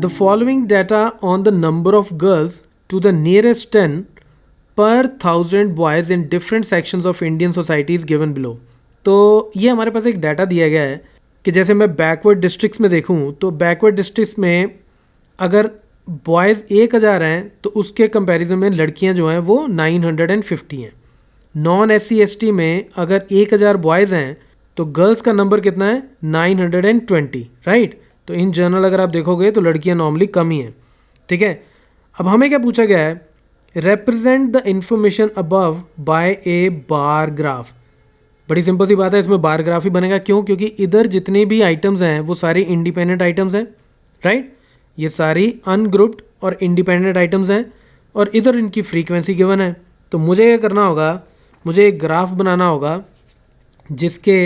The following data on the number of girls to the nearest 10 per 1000 boys in different sections of Indian societies given below. तो ये हमारे पास एक data दिया गया है कि जैसे मैं बैकवर्ड डिस्ट्रिक्ट्स में देखूँ तो बैकवर्ड डिस्ट्रिक्ट्स में अगर बॉयज़ 1000 हैं तो उसके कंपैरिजन में लड़कियां जो हैं वो 950 हैं। नॉन SC/ST में अगर 1000 बॉयज़ हैं तो गर्ल्स का नंबर कितना है 920, राइट। तो इन जनरल अगर आप देखोगे तो लड़कियां नॉर्मली कम ही हैं, ठीक है। अब हमें क्या पूछा गया है, represent the information above by a bar graph. बड़ी सिंपल सी बात है, इसमें बार ग्राफ ही बनेगा। क्यों? क्योंकि इधर जितने भी आइटम्स हैं वो सारे इंडिपेंडेंट आइटम्स हैं, राइट। ये सारी अनग्रुप्ड और इंडिपेंडेंट आइटम्स हैं और इधर इनकी फ्रीक्वेंसी गिवन है। तो मुझे क्या करना होगा, मुझे एक ग्राफ बनाना होगा जिसके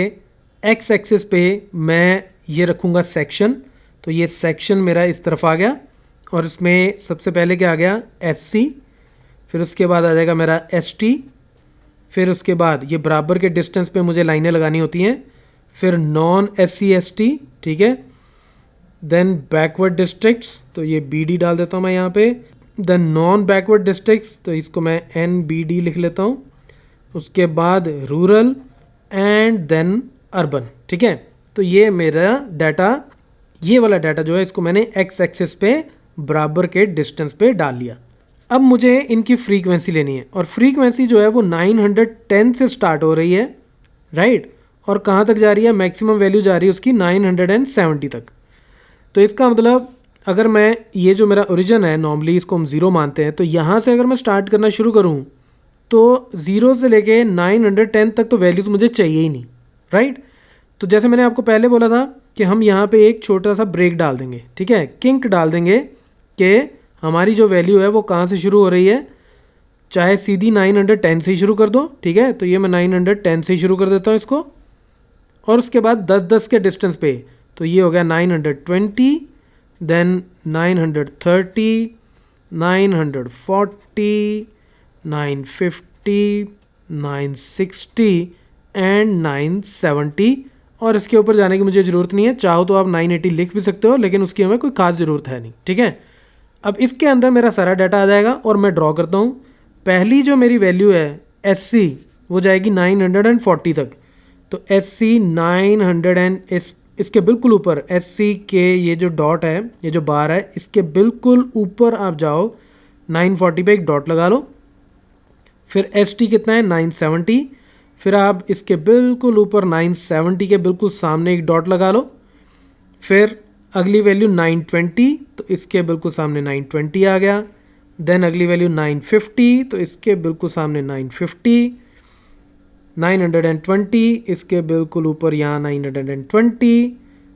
एक्स एक्सिस पे मैं ये रखूँगा सेक्शन। तो ये सेक्शन मेरा इस तरफ आ गया और इसमें सबसे पहले क्या आ गया SC, फिर उसके बाद आ जाएगा मेरा ST, फिर उसके बाद ये बराबर के डिस्टेंस पे मुझे लाइनें लगानी होती हैं, फिर नॉन SC/ST, ठीक है। देन बैकवर्ड डिस्ट्रिक्ट्स, तो ये BD डाल देता हूँ मैं यहाँ पे। देन नॉन बैकवर्ड डिस्ट्रिक्ट्स, तो इसको मैं NBD लिख लेता हूँ। उसके बाद रूरल एंड देन अर्बन, ठीक है। तो ये मेरा डाटा, ये वाला डाटा जो है इसको मैंने एक्स एक्सिस पे बराबर के डिस्टेंस पे डाल लिया। अब मुझे इनकी फ्रीक्वेंसी लेनी है और फ्रीक्वेंसी जो है वो 910 से स्टार्ट हो रही है, राइट। और कहाँ तक जा रही है, मैक्सिमम वैल्यू जा रही है उसकी 970 तक। तो इसका मतलब अगर मैं ये जो मेरा ओरिजिन है, नॉर्मली इसको हम 0 मानते हैं, तो यहाँ से अगर मैं स्टार्ट करना शुरू करूँ तो 0 से लेके 910 तक तो वैल्यूज़ मुझे चाहिए ही नहीं, राइट। तो जैसे मैंने आपको पहले बोला था कि हम यहाँ पे एक छोटा सा ब्रेक डाल देंगे, ठीक है, किंक डाल देंगे कि हमारी जो वैल्यू है वो कहाँ से शुरू हो रही है। चाहे सीधी 910 से ही शुरू कर दो, ठीक है। तो ये मैं 910 से ही शुरू कर देता हूँ इसको, और उसके बाद 10-10 के डिस्टेंस पे, तो ये हो गया 920, देन 930, 940, 950, 960 एंड 970। और इसके ऊपर जाने की मुझे ज़रूरत नहीं है, चाहो तो आप 980 लिख भी सकते हो, लेकिन उसकी हमें कोई खास ज़रूरत है नहीं, ठीक है। अब इसके अंदर मेरा सारा डाटा आ जाएगा और मैं ड्रॉ करता हूँ। पहली जो मेरी वैल्यू है SC वो जाएगी 940 तक। तो SC 900 एंड इसके बिल्कुल ऊपर SC के ये जो डॉट है, ये जो बार है, इसके बिल्कुल ऊपर आप जाओ, 940 पे एक डॉट लगा लो। फिर ST कितना है 970, फिर आप इसके बिल्कुल ऊपर 970 के बिल्कुल सामने एक डॉट लगा लो। फिर अगली वैल्यू 920, तो इसके बिल्कुल सामने 920 आ गया। देन अगली वैल्यू 950, तो इसके बिल्कुल सामने 950, 920, इसके बिल्कुल ऊपर यहाँ 920,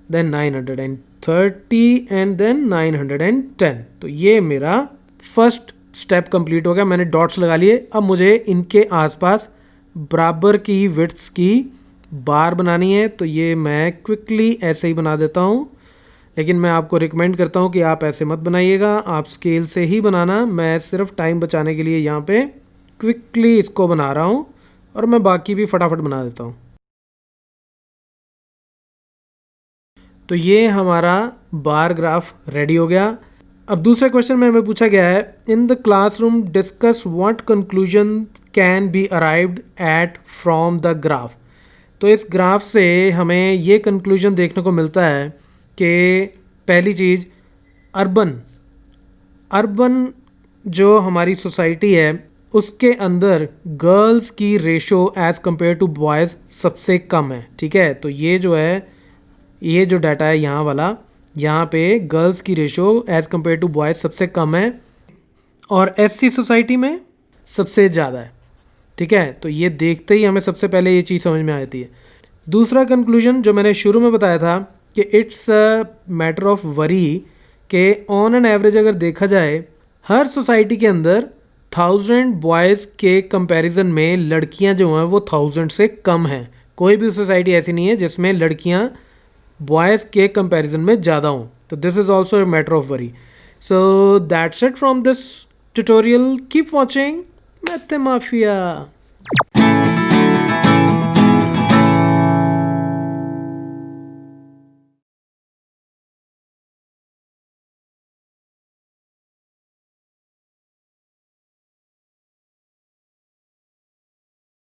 देन 930 एंड देन 910। तो ये मेरा फर्स्ट स्टेप कंप्लीट हो गया, मैंने डॉट्स लगा लिए। अब मुझे इनके आसपास बराबर की विड्थ्स की बार बनानी है, तो ये मैं क्विकली ऐसे ही बना देता हूँ, लेकिन मैं आपको रिकमेंड करता हूँ कि आप ऐसे मत बनाइएगा, आप स्केल से ही बनाना। मैं सिर्फ टाइम बचाने के लिए यहाँ पे क्विकली इसको बना रहा हूँ और मैं बाकी भी फटाफट बना देता हूँ। तो ये हमारा बार ग्राफ रेडी हो गया। अब दूसरे क्वेश्चन में हमें पूछा गया है, in the classroom discuss what conclusion can be arrived at from the graph. तो इस ग्राफ से हमें ये कंक्लूजन देखने को मिलता है कि पहली चीज़, अर्बन जो हमारी सोसाइटी है उसके अंदर गर्ल्स की ratio as compare to boys सबसे कम है, ठीक है। तो ये जो है, ये जो डाटा है यहाँ वाला, यहाँ पे गर्ल्स की ratio as compare to boys सबसे कम है और SC सोसाइटी में सबसे ज़्यादा है, ठीक है। तो ये देखते ही हमें सबसे पहले ये चीज़ समझ में आती है। दूसरा कंक्लूजन जो मैंने शुरू में बताया था कि it's a matter of worry कि ऑन एन एवरेज अगर देखा जाए हर सोसाइटी के अंदर 1000 बॉयज़ के कंपैरिजन में लड़कियां जो हैं वो 1000 से कम हैं। कोई भी सोसाइटी ऐसी नहीं है जिसमें लड़कियां बॉयज़ के कंपैरिजन में ज़्यादा हों। तो this is also a matter of worry. So that's it from this tutorial. Keep watching math mafia.